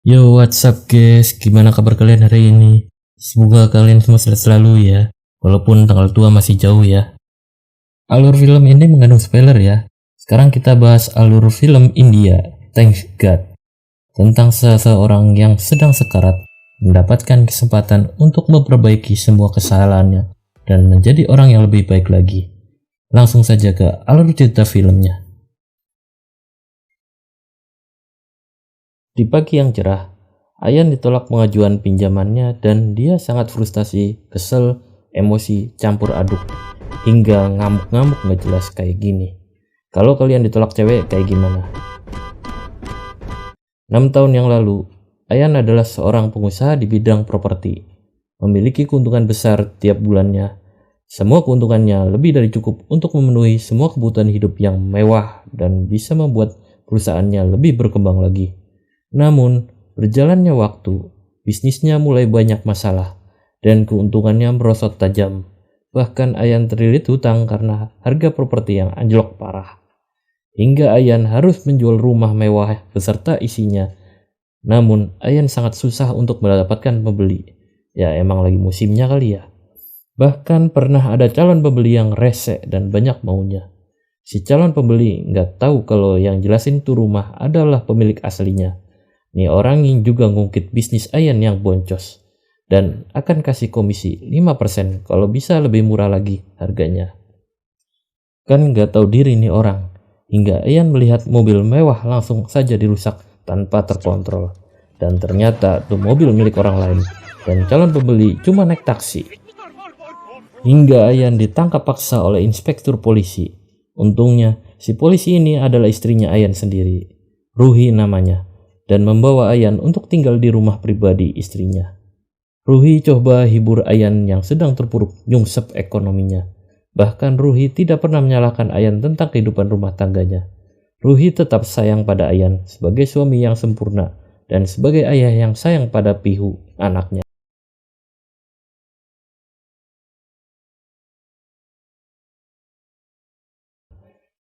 Yo, what's up guys? Gimana kabar kalian hari ini? Semoga kalian semua sehat selalu ya, walaupun tanggal tua masih jauh ya. Alur film ini mengandung spoiler ya. Sekarang kita bahas alur film India, Thank God, tentang seseorang yang sedang sekarat mendapatkan kesempatan untuk memperbaiki semua kesalahannya dan menjadi orang yang lebih baik lagi. Langsung saja ke alur cerita filmnya. Di pagi yang cerah, Ayan ditolak pengajuan pinjamannya dan dia sangat frustasi, kesel, emosi, campur aduk, hingga ngamuk-ngamuk gak jelas kayak gini. Kalau kalian ditolak cewek kayak gimana? 6 tahun yang lalu, Ayan adalah seorang pengusaha di bidang properti, memiliki keuntungan besar tiap bulannya. Semua keuntungannya lebih dari cukup untuk memenuhi semua kebutuhan hidup yang mewah dan bisa membuat perusahaannya lebih berkembang lagi. Namun, berjalannya waktu, bisnisnya mulai banyak masalah dan keuntungannya merosot tajam. Bahkan Ayan terlilit hutang karena harga properti yang anjlok parah. Hingga Ayan harus menjual rumah mewah beserta isinya. Namun, Ayan sangat susah untuk mendapatkan pembeli. Ya emang lagi musimnya kali ya. Bahkan pernah ada calon pembeli yang rese dan banyak maunya. Si calon pembeli nggak tahu kalau yang jelasin tuh rumah adalah pemilik aslinya. Nih orang yang juga ngungkit bisnis Ayan yang boncos dan akan kasih komisi 5% kalau bisa lebih murah lagi harganya. Kan nggak tahu diri nih orang, hingga Ayan melihat mobil mewah langsung saja dirusak tanpa terkontrol. Dan ternyata tuh mobil milik orang lain dan calon pembeli cuma naik taksi. Hingga Ayan ditangkap paksa oleh inspektur polisi. Untungnya si polisi ini adalah istrinya Ayan sendiri, Ruhi namanya, dan membawa Ayan untuk tinggal di rumah pribadi istrinya. Ruhi coba hibur Ayan yang sedang terpuruk nyungsep ekonominya. Bahkan Ruhi tidak pernah menyalahkan Ayan tentang kehidupan rumah tangganya. Ruhi tetap sayang pada Ayan sebagai suami yang sempurna dan sebagai ayah yang sayang pada Pihu, anaknya.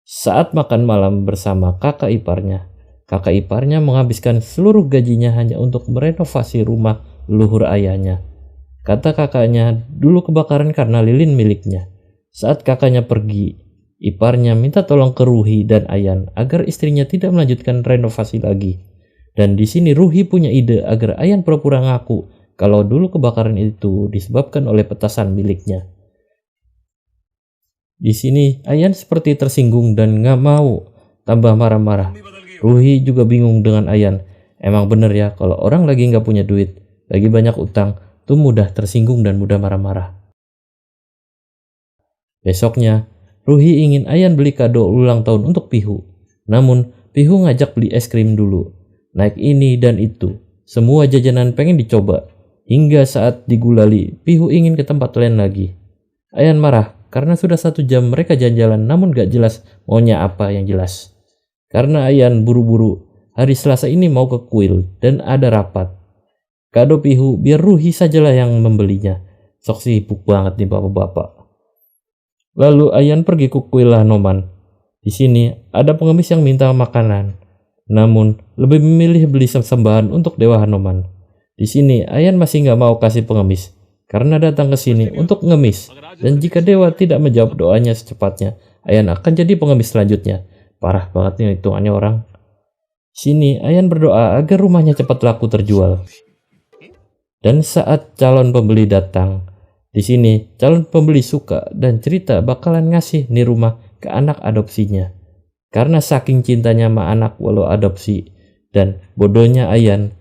Saat makan malam bersama kakak iparnya menghabiskan seluruh gajinya hanya untuk merenovasi rumah leluhur ayahnya. Kata kakaknya, dulu kebakaran karena lilin miliknya. Saat kakaknya pergi, iparnya minta tolong ke Ruhi dan Ayan agar istrinya tidak melanjutkan renovasi lagi. Dan di sini Ruhi punya ide agar Ayan pura-pura ngaku kalau dulu kebakaran itu disebabkan oleh petasan miliknya. Di sini Ayan seperti tersinggung dan nggak mau, tambah marah-marah. Ruhi juga bingung dengan Ayan. Emang bener ya kalau orang lagi nggak punya duit, lagi banyak utang, tuh mudah tersinggung dan mudah marah-marah. Besoknya, Ruhi ingin Ayan beli kado ulang tahun untuk Pihu. Namun, Pihu ngajak beli es krim dulu. Naik ini dan itu. Semua jajanan pengen dicoba. Hingga saat digulali, Pihu ingin ke tempat lain lagi. Ayan marah karena sudah 1 jam mereka jalan-jalan namun gak jelas maunya apa yang jelas. Karena Ayan buru-buru, hari Selasa ini mau ke kuil dan ada rapat. Kado Pihu biar Ruhi sajalah yang membelinya. Sok sibuk banget nih bapak-bapak. Lalu Ayan pergi ke kuil Hanoman. Di sini ada pengemis yang minta makanan, namun lebih memilih beli sembahan untuk Dewa Hanoman. Di sini Ayan masih nggak mau kasih pengemis karena datang ke sini untuk ngemis, dan jika dewa tidak menjawab doanya secepatnya, Ayan akan jadi pengemis selanjutnya. Parah banget nih hitungannya orang. Sini Ayan berdoa agar rumahnya cepat laku terjual. Dan saat calon pembeli datang, di sini calon pembeli suka dan cerita bakalan ngasih nih rumah ke anak adopsinya. Karena saking cintanya sama anak walau adopsi, dan bodohnya Ayan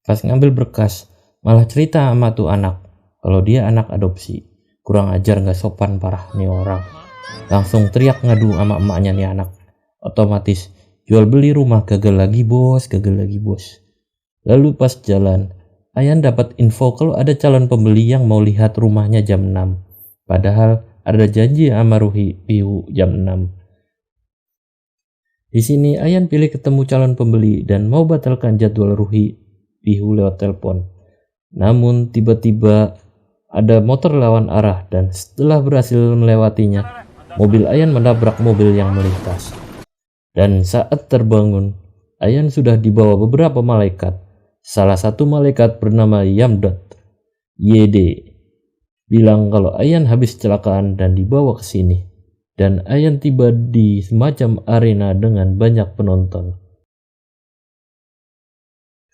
pas ngambil berkas malah cerita sama tuh anak kalau dia anak adopsi. Kurang ajar, gak sopan parah nih orang. Langsung teriak ngadu sama emaknya nih anak. Otomatis jual beli rumah gagal lagi bos. Lalu pas jalan, Ayan dapat info kalau ada calon pembeli yang mau lihat rumahnya jam 6. Padahal ada janji sama Ruhi Pihu jam 6. Di sini Ayan pilih ketemu calon pembeli dan mau batalkan jadwal Ruhi Pihu lewat telepon. Namun tiba-tiba ada motor lawan arah dan setelah berhasil melewatinya, mobil Ayan menabrak mobil yang melintas. Dan saat terbangun, Ayan sudah dibawa beberapa malaikat. Salah satu malaikat bernama Yamdot, YD, bilang kalau Ayan habis kecelakaan dan dibawa ke sini. Dan Ayan tiba di semacam arena dengan banyak penonton.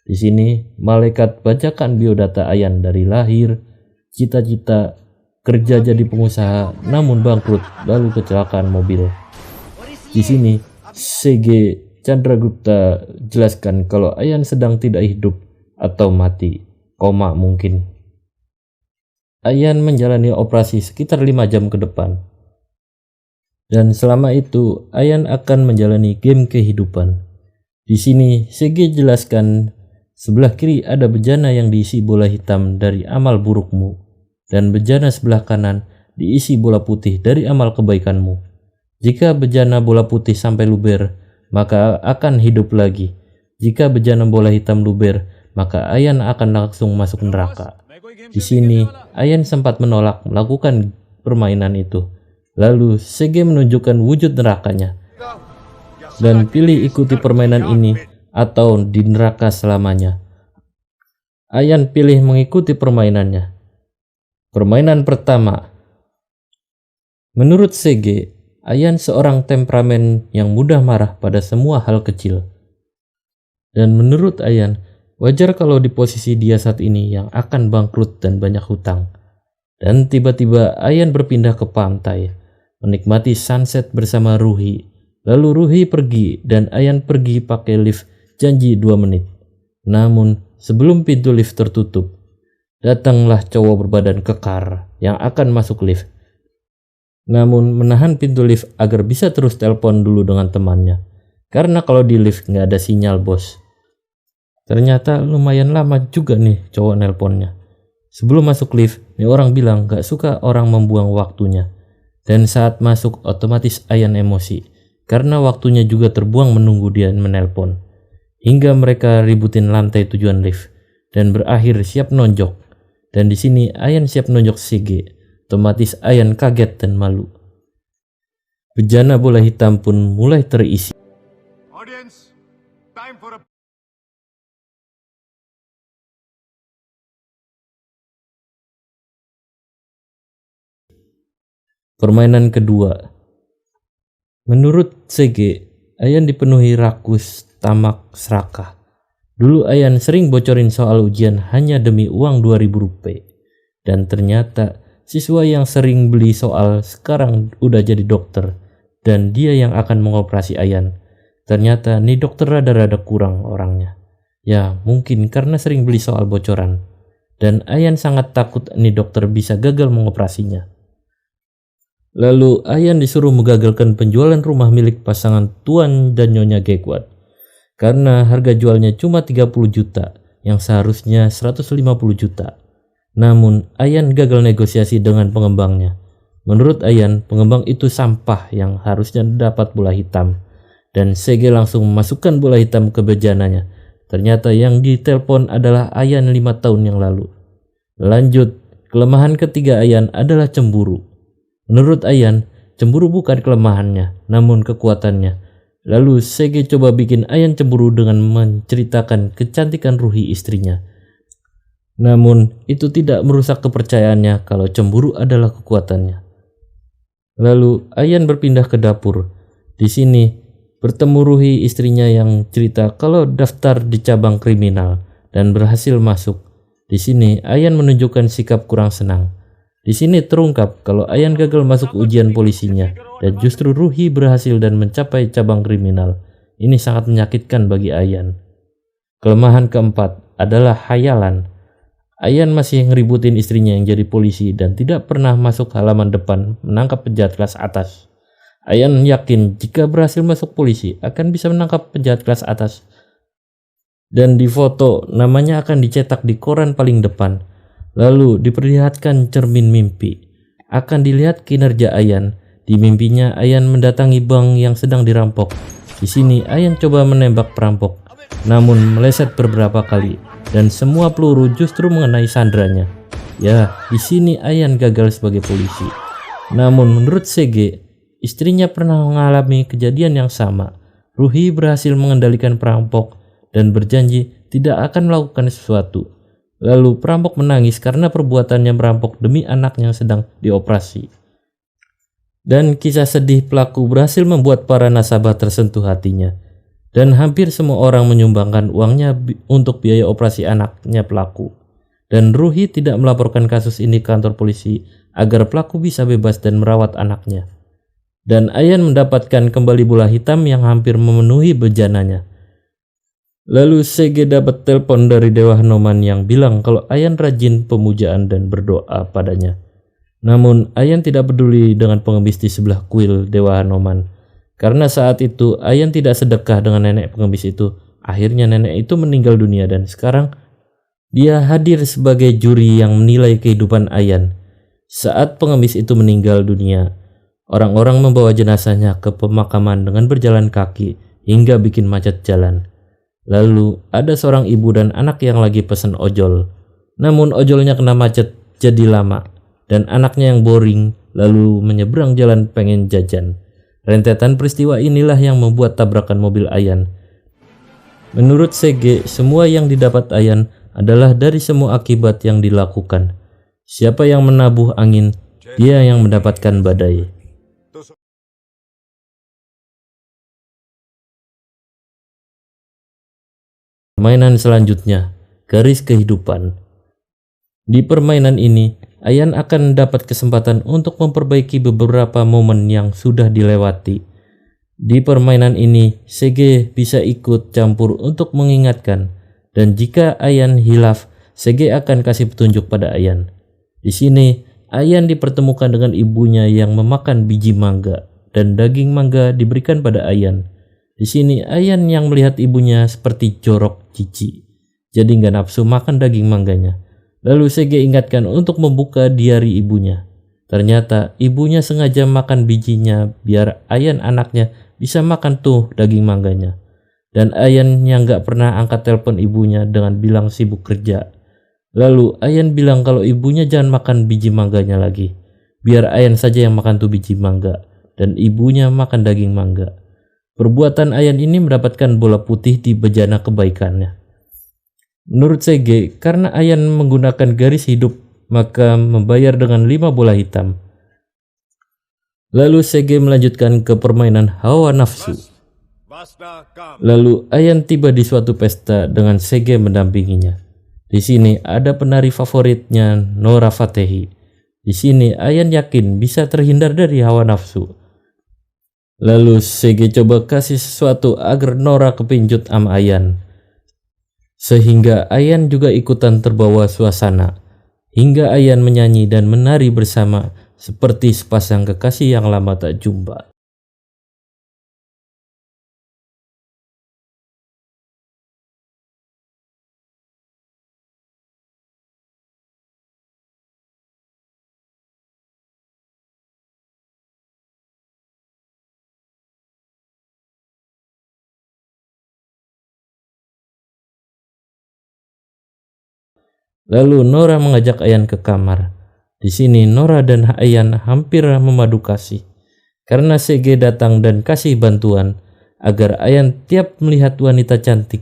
Di sini, malaikat bacakan biodata Ayan dari lahir, cita-cita, kerja jadi pengusaha, namun bangkrut, lalu kecelakaan mobil. Di sini, CG Chandragupta jelaskan kalau Ayan sedang tidak hidup atau mati, koma mungkin. Ayan menjalani operasi sekitar 5 jam ke depan. Dan selama itu, Ayan akan menjalani game kehidupan. Di sini, CG jelaskan sebelah kiri ada bejana yang diisi bola hitam dari amal burukmu, dan bejana sebelah kanan diisi bola putih dari amal kebaikanmu. Jika bejana bola putih sampai luber, maka akan hidup lagi. Jika bejana bola hitam luber, maka Ayan akan langsung masuk neraka. Di sini, Ayan sempat menolak melakukan permainan itu. Lalu CG menunjukkan wujud nerakanya. Dan pilih ikuti permainan ini atau di neraka selamanya. Ayan pilih mengikuti permainannya. Permainan pertama. Menurut CG, Ayan seorang temperamen yang mudah marah pada semua hal kecil. Dan menurut Ayan, wajar kalau di posisi dia saat ini yang akan bangkrut dan banyak hutang. Dan tiba-tiba Ayan berpindah ke pantai, menikmati sunset bersama Ruhi. Lalu Ruhi pergi dan Ayan pergi pakai lift janji 2 menit. Namun sebelum pintu lift tertutup, datanglah cowok berbadan kekar yang akan masuk lift. Namun menahan pintu lift agar bisa terus telepon dulu dengan temannya. Karena kalau di lift nggak ada sinyal bos. Ternyata lumayan lama juga nih cowok nelponnya. Sebelum masuk lift, nih orang bilang gak suka orang membuang waktunya. Dan saat masuk otomatis Ayan emosi. Karena waktunya juga terbuang menunggu dia menelpon. Hingga mereka ributin lantai tujuan lift. Dan berakhir siap nonjok. Dan di sini Ayan siap nonjok CG. Otomatis Ayan kaget dan malu. Bejana bola hitam pun mulai terisi. Audience, time for a Permainan kedua. Menurut CG, Ayan dipenuhi rakus, tamak, serakah. Dulu Ayan sering bocorin soal ujian hanya demi uang 2.000 rupiah. Dan ternyata siswa yang sering beli soal sekarang udah jadi dokter. Dan dia yang akan mengoperasi Ayan. Ternyata nih dokter rada-rada kurang orangnya. Ya mungkin karena sering beli soal bocoran. Dan Ayan sangat takut nih dokter bisa gagal mengoperasinya. Lalu Ayan disuruh menggagalkan penjualan rumah milik pasangan Tuan dan Nyonya Gaekwad. Karena harga jualnya cuma 30 juta yang seharusnya 150 juta. Namun Ayan gagal negosiasi dengan pengembangnya. Menurut Ayan, pengembang itu sampah yang harusnya dapat bola hitam. Dan CG langsung memasukkan bola hitam ke bejananya. Ternyata yang ditelepon adalah Ayan 5 tahun yang lalu. Lanjut, kelemahan ketiga Ayan adalah cemburu. Menurut Ayan, cemburu bukan kelemahannya, namun kekuatannya. Lalu CG coba bikin Ayan cemburu dengan menceritakan kecantikan Ruhi istrinya. Namun itu tidak merusak kepercayaannya kalau cemburu adalah kekuatannya. Lalu Ayan berpindah ke dapur. Di sini bertemu Ruhi istrinya yang cerita kalau daftar di cabang kriminal dan berhasil masuk. Di sini Ayan menunjukkan sikap kurang senang. Di sini terungkap kalau Ayan gagal masuk ujian polisinya dan justru Ruhi berhasil dan mencapai cabang kriminal. Ini sangat menyakitkan bagi Ayan. Kelemahan keempat adalah hayalan. Ayan masih ngeributin istrinya yang jadi polisi dan tidak pernah masuk halaman depan menangkap penjahat kelas atas. Ayan yakin jika berhasil masuk polisi akan bisa menangkap penjahat kelas atas. Dan di foto namanya akan dicetak di koran paling depan. Lalu diperlihatkan cermin mimpi. Akan dilihat kinerja Ayan. Di mimpinya Ayan mendatangi bank yang sedang dirampok. Di sini Ayan coba menembak perampok, namun meleset beberapa kali dan semua peluru justru mengenai sandranya. Ya, di sini Ayan gagal sebagai polisi. Namun menurut CG, istrinya pernah mengalami kejadian yang sama. Ruhi berhasil mengendalikan perampok dan berjanji tidak akan melakukan sesuatu. Lalu perampok menangis karena perbuatannya merampok demi anaknya yang sedang dioperasi. Dan kisah sedih pelaku berhasil membuat para nasabah tersentuh hatinya. Dan hampir semua orang menyumbangkan uangnya untuk biaya operasi anaknya pelaku. Dan Ruhi tidak melaporkan kasus ini ke kantor polisi agar pelaku bisa bebas dan merawat anaknya. Dan Ayan mendapatkan kembali bola hitam yang hampir memenuhi bejananya. Lalu Sege dapat telepon dari Dewa Hanoman yang bilang kalau Ayan rajin pemujaan dan berdoa padanya. Namun Ayan tidak peduli dengan pengemis di sebelah kuil Dewa Hanoman. Karena saat itu Ayan tidak sedekah dengan nenek pengemis itu. Akhirnya nenek itu meninggal dunia dan sekarang dia hadir sebagai juri yang menilai kehidupan Ayan. Saat pengemis itu meninggal dunia, orang-orang membawa jenazahnya ke pemakaman dengan berjalan kaki hingga bikin macet jalan. Lalu ada seorang ibu dan anak yang lagi pesen ojol. Namun ojolnya kena macet jadi lama dan anaknya yang boring lalu menyeberang jalan pengen jajan. Rentetan peristiwa inilah yang membuat tabrakan mobil Ayan. Menurut Sege, semua yang didapat Ayan adalah dari semua akibat yang dilakukan. Siapa yang menabuh angin, dia yang mendapatkan badai. Permainan selanjutnya, garis kehidupan. Di permainan ini, Ayan akan mendapat kesempatan untuk memperbaiki beberapa momen yang sudah dilewati. Di permainan ini, Sege bisa ikut campur untuk mengingatkan, dan jika Ayan hilaf, Sege akan kasih petunjuk pada Ayan. Di sini, Ayan dipertemukan dengan ibunya yang memakan biji mangga, dan daging mangga diberikan pada Ayan. Di sini, Ayan yang melihat ibunya seperti jorok jijik, jadi nggak nafsu makan daging mangganya. Lalu Sege ingatkan untuk membuka diari ibunya. Ternyata ibunya sengaja makan bijinya biar Ayan anaknya bisa makan tuh daging mangganya. Dan Ayan yang gak pernah angkat telepon ibunya dengan bilang sibuk kerja. Lalu Ayan bilang kalau ibunya jangan makan biji mangganya lagi. Biar Ayan saja yang makan tuh biji mangga dan ibunya makan daging mangga. Perbuatan Ayan ini mendapatkan bola putih di bejana kebaikannya. Menurut Sege, karena Ayan menggunakan garis hidup, maka membayar dengan 5 bola hitam. Lalu Sege melanjutkan ke permainan hawa nafsu. Lalu Ayan tiba di suatu pesta dengan Sege mendampinginya. Di sini ada penari favoritnya Nora Fatehi. Di sini Ayan yakin bisa terhindar dari hawa nafsu. Lalu Sege coba kasih sesuatu agar Nora kepincut sama Ayan. Sehingga Ayan juga ikutan terbawa suasana. Hingga Ayan menyanyi dan menari bersama seperti sepasang kekasih yang lama tak jumpa. Lalu Nora mengajak Ayan ke kamar. Di sini Nora dan Ayan hampir memadu kasih. Karena Sege datang dan kasih bantuan agar Ayan tiap melihat wanita cantik,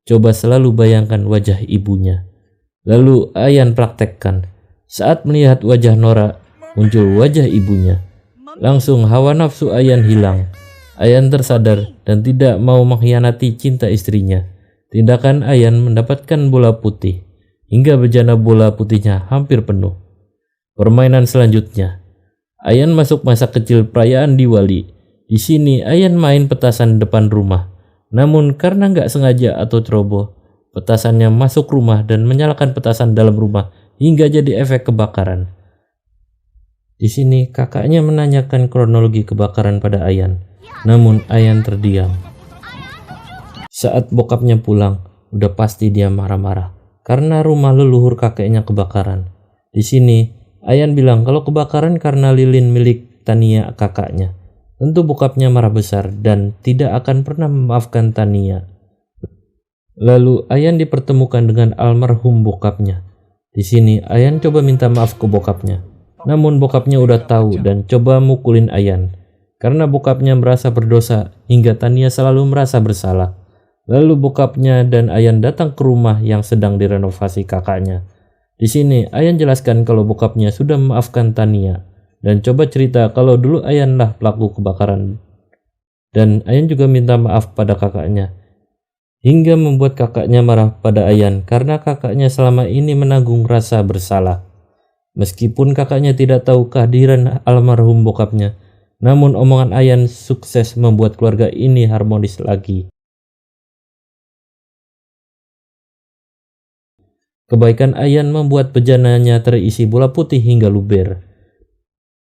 coba selalu bayangkan wajah ibunya. Lalu Ayan praktekkan. Saat melihat wajah Nora, muncul wajah ibunya. Langsung hawa nafsu Ayan hilang. Ayan tersadar dan tidak mau mengkhianati cinta istrinya. Tindakan Ayan mendapatkan bola putih. Hingga bejana bola putihnya hampir penuh. Permainan selanjutnya, Ayan masuk masa kecil perayaan Diwali. Di sini Ayan main petasan depan rumah. Namun karena nggak sengaja atau ceroboh, petasannya masuk rumah dan menyalakan petasan dalam rumah hingga jadi efek kebakaran. Di sini kakaknya menanyakan kronologi kebakaran pada Ayan. Namun Ayan terdiam. Saat bokapnya pulang, udah pasti dia marah-marah. Karena rumah leluhur kakeknya kebakaran. Di sini, Ayan bilang kalau kebakaran karena lilin milik Tania kakaknya. Tentu bokapnya marah besar dan tidak akan pernah memaafkan Tania. Lalu Ayan dipertemukan dengan almarhum bokapnya. Di sini Ayan coba minta maaf ke bokapnya. Namun bokapnya udah tahu dan coba mukulin Ayan. karena bokapnya merasa berdosa hingga Tania selalu merasa bersalah. Lalu bokapnya dan Ayan datang ke rumah yang sedang direnovasi kakaknya. Di sini Ayan jelaskan kalau bokapnya sudah memaafkan Tania dan coba cerita kalau dulu Ayan lah pelaku kebakaran. Dan Ayan juga minta maaf pada kakaknya, hingga membuat kakaknya marah pada Ayan karena kakaknya selama ini menanggung rasa bersalah. Meskipun kakaknya tidak tahu kehadiran almarhum bokapnya, namun omongan Ayan sukses membuat keluarga ini harmonis lagi. Kebaikan Ayan membuat bejananya terisi bola putih hingga luber,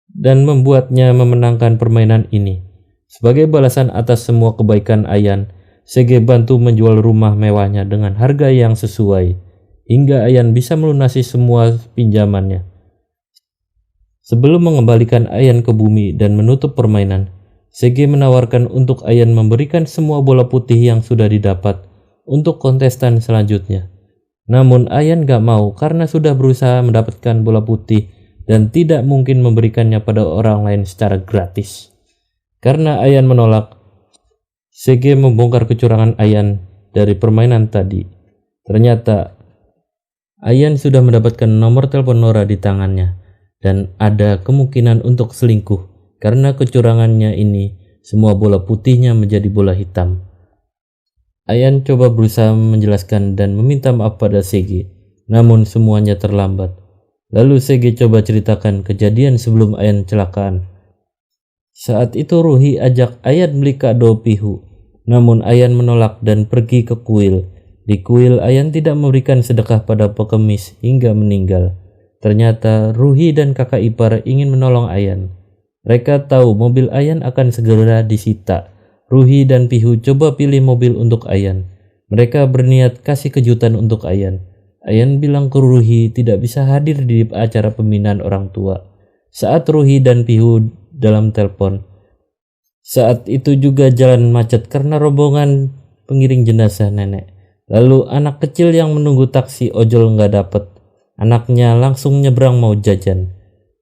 dan membuatnya memenangkan permainan ini. Sebagai balasan atas semua kebaikan Ayan, Sege bantu menjual rumah mewahnya dengan harga yang sesuai, hingga Ayan bisa melunasi semua pinjamannya. Sebelum mengembalikan Ayan ke bumi dan menutup permainan, Sege menawarkan untuk Ayan memberikan semua bola putih yang sudah didapat untuk kontestan selanjutnya. Namun Ayan gak mau karena sudah berusaha mendapatkan bola putih dan tidak mungkin memberikannya pada orang lain secara gratis. Karena Ayan menolak, Sege membongkar kecurangan Ayan dari permainan tadi. Ternyata Ayan sudah mendapatkan nomor telepon Nora di tangannya dan ada kemungkinan untuk selingkuh. Karena kecurangannya ini, semua bola putihnya menjadi bola hitam. Ayan coba berusaha menjelaskan dan meminta maaf pada Sege, namun semuanya terlambat. Lalu Sege coba ceritakan kejadian sebelum Ayan kecelakaan. Saat itu Ruhi ajak Ayan beli kado pihu, namun Ayan menolak dan pergi ke kuil. Di kuil Ayan tidak memberikan sedekah pada pengemis hingga meninggal. Ternyata Ruhi dan kakak ipar ingin menolong Ayan. Mereka tahu mobil Ayan akan segera disita. Ruhi dan Pihu coba pilih mobil untuk Ayan. Mereka berniat kasih kejutan untuk Ayan. Ayan bilang ke Ruhi tidak bisa hadir di acara pembinaan orang tua. Saat Ruhi dan Pihu dalam telepon, saat itu juga jalan macet karena rombongan pengiring jenazah nenek. Lalu anak kecil yang menunggu taksi ojol nggak dapet. Anaknya langsung nyebrang mau jajan.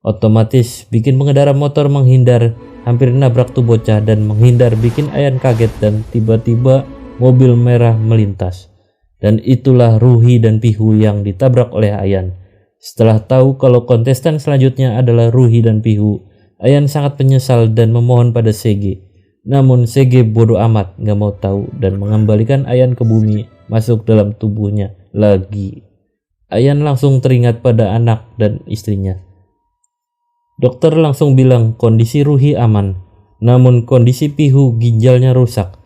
Otomatis bikin pengendara motor menghindar, hampir nabrak tuh bocah dan menghindar bikin Ayan kaget dan tiba-tiba mobil merah melintas. Dan itulah Ruhi dan Pihu yang ditabrak oleh Ayan. Setelah tahu kalau kontestan selanjutnya adalah Ruhi dan Pihu, Ayan sangat menyesal dan memohon pada Sege. Namun Sege bodoh amat, gak mau tahu dan mengembalikan Ayan ke bumi, masuk dalam tubuhnya lagi. Ayan langsung teringat pada anak dan istrinya. Dokter langsung bilang kondisi Ruhi aman, namun kondisi Pihu ginjalnya rusak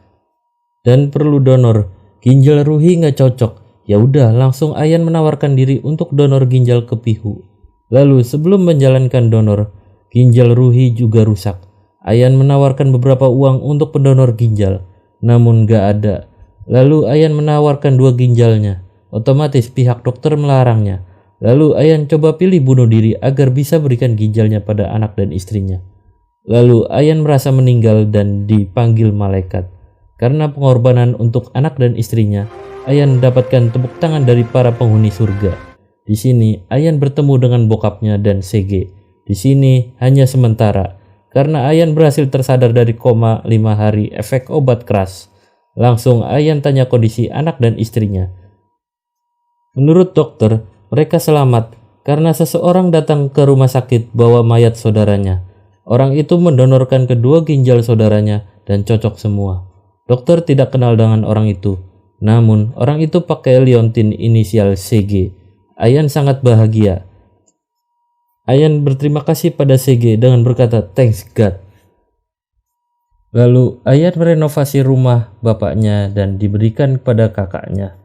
dan perlu donor. Ginjal Ruhi nggak cocok. Ya udah, langsung Ayan menawarkan diri untuk donor ginjal ke Pihu. Lalu sebelum menjalankan donor, ginjal Ruhi juga rusak. Ayan menawarkan beberapa uang untuk pendonor ginjal, namun nggak ada. Lalu Ayan menawarkan 2 ginjalnya. Otomatis pihak dokter melarangnya. Lalu Ayan coba pilih bunuh diri agar bisa berikan ginjalnya pada anak dan istrinya. Lalu Ayan merasa meninggal dan dipanggil malaikat. Karena pengorbanan untuk anak dan istrinya, Ayan mendapatkan tepuk tangan dari para penghuni surga. Di sini Ayan bertemu dengan bokapnya dan Sege. Di sini hanya sementara, karena Ayan berhasil tersadar dari koma 5 hari efek obat keras. Langsung Ayan tanya kondisi anak dan istrinya. Menurut dokter, mereka selamat karena seseorang datang ke rumah sakit bawa mayat saudaranya. Orang itu mendonorkan kedua ginjal saudaranya dan cocok semua. Dokter tidak kenal dengan orang itu, namun orang itu pakai liontin inisial CG. Ayan sangat bahagia. Ayan berterima kasih pada CG dengan berkata thanks God. Lalu Ayan merenovasi rumah bapaknya dan diberikan kepada kakaknya.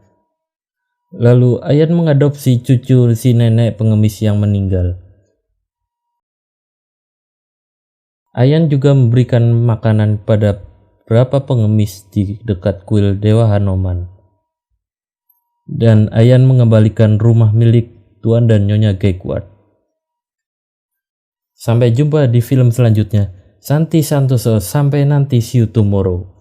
Lalu Ayan mengadopsi cucu si nenek pengemis yang meninggal. Ayan juga memberikan makanan pada beberapa pengemis di dekat kuil Dewa Hanoman. Dan Ayan mengembalikan rumah milik Tuan dan Nyonya Gaikwad. Sampai jumpa di film selanjutnya. Santi Santoso, sampai nanti, see you tomorrow.